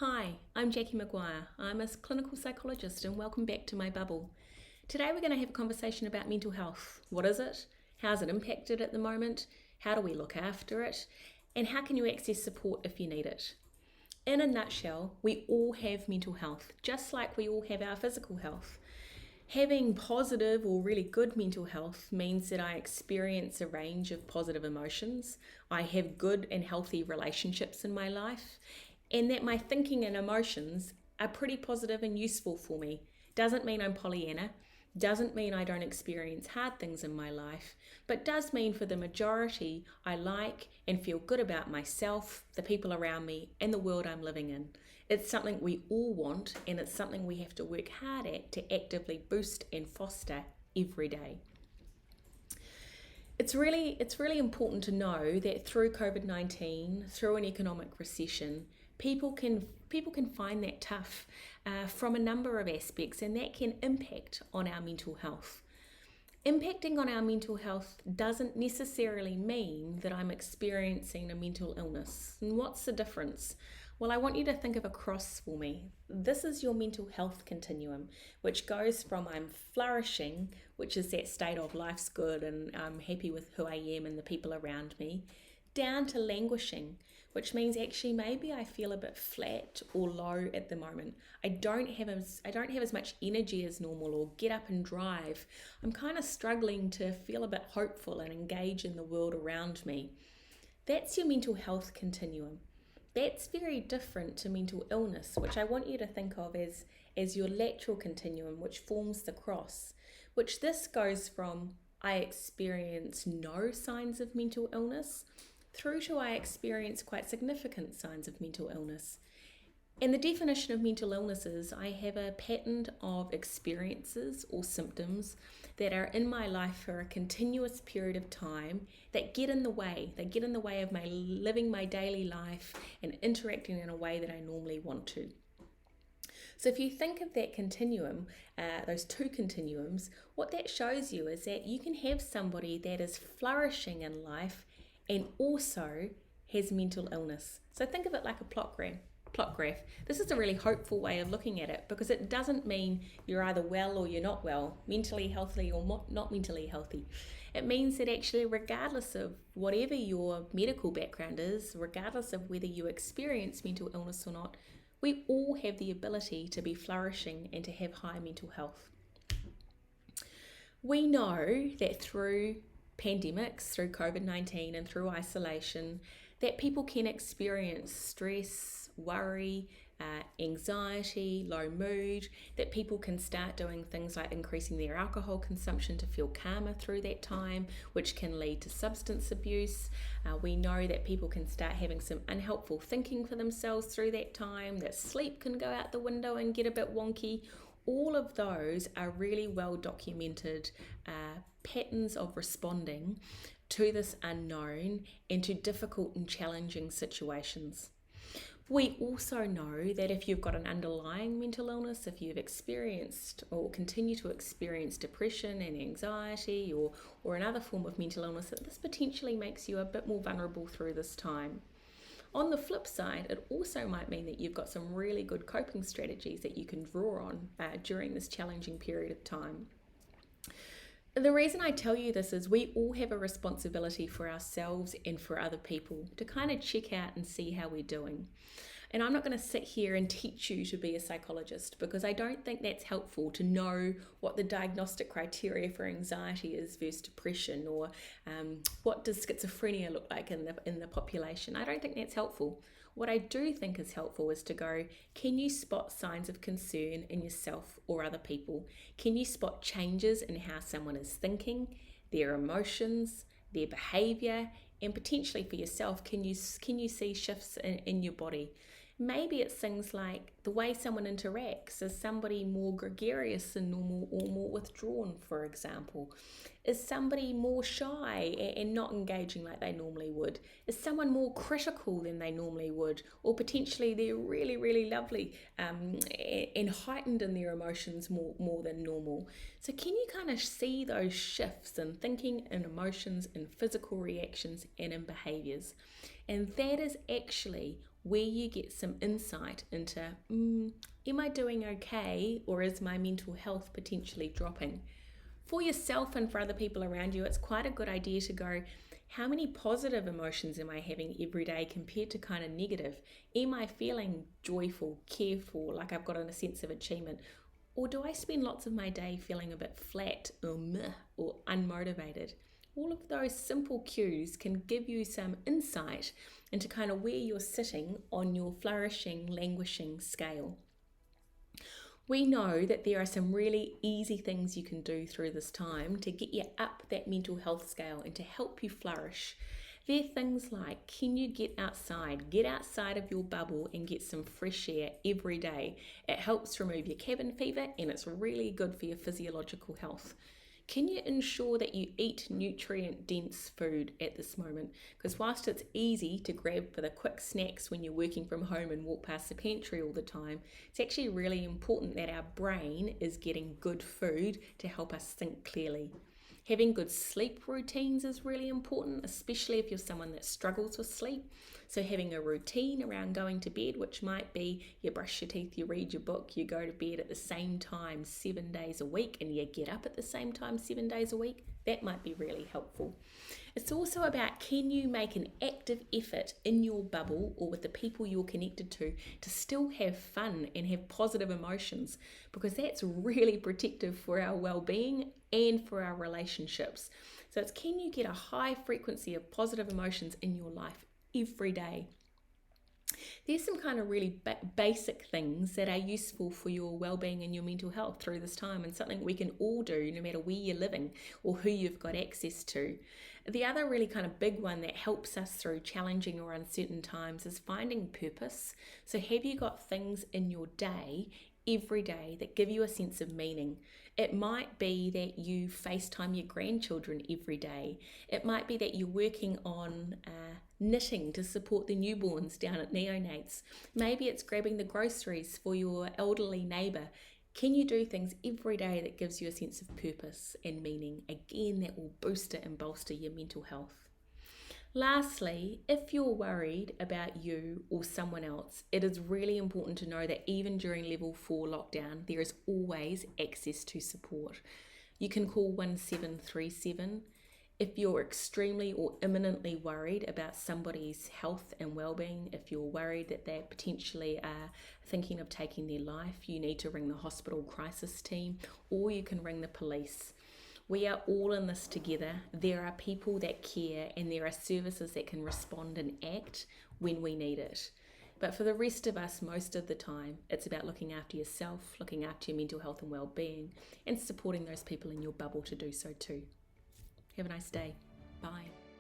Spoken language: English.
Hi, I'm Jacqui Maguire. I'm a clinical psychologist and welcome back to my bubble. Today we're going to have a conversation about mental health. What is it? How's it impacted at the moment? How do we look after it? And how can you access support if you need it? In a nutshell, we all have mental health, just like we all have our physical health. Having positive or really good mental health means that I experience a range of positive emotions. I have good and healthy relationships in my life, and that my thinking and emotions are pretty positive and useful for me. Doesn't mean I'm Pollyanna, doesn't mean I don't experience hard things in my life, but does mean for the majority I like and feel good about myself, the people around me, and the world I'm living in. It's something we all want, and it's something we have to work hard at to actively boost and foster every day. It's really important to know that through COVID-19, through an economic recession, people can find that tough from a number of aspects, and that can impact on our mental health. Impacting on our mental health doesn't necessarily mean that I'm experiencing a mental illness. And what's the difference? Well, I want you to think of a cross for me. This is your mental health continuum, which goes from I'm flourishing, which is that state of life's good and I'm happy with who I am and the people around me, down to languishing, which means actually maybe I feel a bit flat or low at the moment. I don't have as much energy as normal or get up and drive. I'm kind of struggling to feel a bit hopeful and engage in the world around me. That's your mental health continuum. That's very different to mental illness, which I want you to think of as your lateral continuum, which forms the cross, which this goes from I experience no signs of mental illness through to I experience quite significant signs of mental illness. And the definition of mental illness is I have a pattern of experiences or symptoms that are in my life for a continuous period of time that get in the way. They get in the way of my living my daily life and interacting in a way that I normally want to. So if you think of that continuum, those two continuums, what that shows you is that you can have somebody that is flourishing in life and also has mental illness. So think of it like a plot graph. This is a really hopeful way of looking at it because it doesn't mean you're either well or you're not well, mentally healthy or not mentally healthy. It means that actually regardless of whatever your medical background is, regardless of whether you experience mental illness or not, we all have the ability to be flourishing and to have high mental health. We know that through pandemics, through COVID-19 and through isolation, that people can experience stress, worry, anxiety, low mood, that people can start doing things like increasing their alcohol consumption to feel calmer through that time, which can lead to substance abuse. We know that people can start having some unhelpful thinking for themselves through that time, that sleep can go out the window and get a bit wonky. All of those are really well documented patterns of responding to this unknown and to difficult and challenging situations. We also know that if you've got an underlying mental illness, if you've experienced or continue to experience depression and anxiety or another form of mental illness, that this potentially makes you a bit more vulnerable through this time. On the flip side, it also might mean that you've got some really good coping strategies that you can draw on during this challenging period of time. The reason I tell you this is we all have a responsibility for ourselves and for other people to kind of check out and see how we're doing. And I'm not going to sit here and teach you to be a psychologist because I don't think that's helpful to know what the diagnostic criteria for anxiety is versus depression or what does schizophrenia look like in the population. I don't think that's helpful. What I do think is helpful is to go, can you spot signs of concern in yourself or other people? Can you spot changes in how someone is thinking, their emotions, their behavior, and potentially for yourself, can you see shifts in your body? Maybe it's things like the way someone interacts. Is somebody more gregarious than normal or more withdrawn, for example? Is somebody more shy and not engaging like they normally would? Is someone more critical than they normally would? Or potentially they're really, really lovely and heightened in their emotions more than normal. So can you kind of see those shifts in thinking and emotions and physical reactions and in behaviors? And that is actually where you get some insight into, am I doing okay, or is my mental health potentially dropping? For yourself and for other people around you, it's quite a good idea to go, how many positive emotions am I having every day compared to kind of negative? Am I feeling joyful, careful, like I've got a sense of achievement? Or do I spend lots of my day feeling a bit flat or meh or unmotivated? All of those simple cues can give you some insight into kind of where you're sitting on your flourishing, languishing scale. We know that there are some really easy things you can do through this time to get you up that mental health scale and to help you flourish. They're things like, can you get outside of your bubble and get some fresh air every day? It helps remove your cabin fever and it's really good for your physiological health. Can you ensure that you eat nutrient-dense food at this moment? Because whilst it's easy to grab for the quick snacks when you're working from home and walk past the pantry all the time, it's actually really important that our brain is getting good food to help us think clearly. Having good sleep routines is really important, especially if you're someone that struggles with sleep. So having a routine around going to bed, which might be you brush your teeth, you read your book, you go to bed at the same time 7 days a week, and you get up at the same time 7 days a week, that might be really helpful. It's also about, can you make an active effort in your bubble or with the people you're connected to still have fun and have positive emotions, because that's really protective for our well-being and for our relationships. So it's, can you get a high frequency of positive emotions in your life every day? There's some kind of really basic things that are useful for your well-being and your mental health through this time, and something we can all do no matter where you're living or who you've got access to. The other really kind of big one that helps us through challenging or uncertain times is finding purpose. So have you got things in your day every day that give you a sense of meaning? It might be that you FaceTime your grandchildren every day. It might be that you're working on knitting to support the newborns down at neonates. Maybe it's grabbing the groceries for your elderly neighbour. Can you do things every day that gives you a sense of purpose and meaning? Again, that will boost it and bolster your mental health. Lastly, if you're worried about you or someone else, it is really important to know that even during level 4 lockdown, there is always access to support. You can call 1737. If you're extremely or imminently worried about somebody's health and well-being, if you're worried that they potentially are thinking of taking their life, you need to ring the hospital crisis team, or you can ring the police. We are all in this together. There are people that care, and there are services that can respond and act when we need it. But for the rest of us, most of the time, it's about looking after yourself, looking after your mental health and well-being, and supporting those people in your bubble to do so too. Have a nice day. Bye.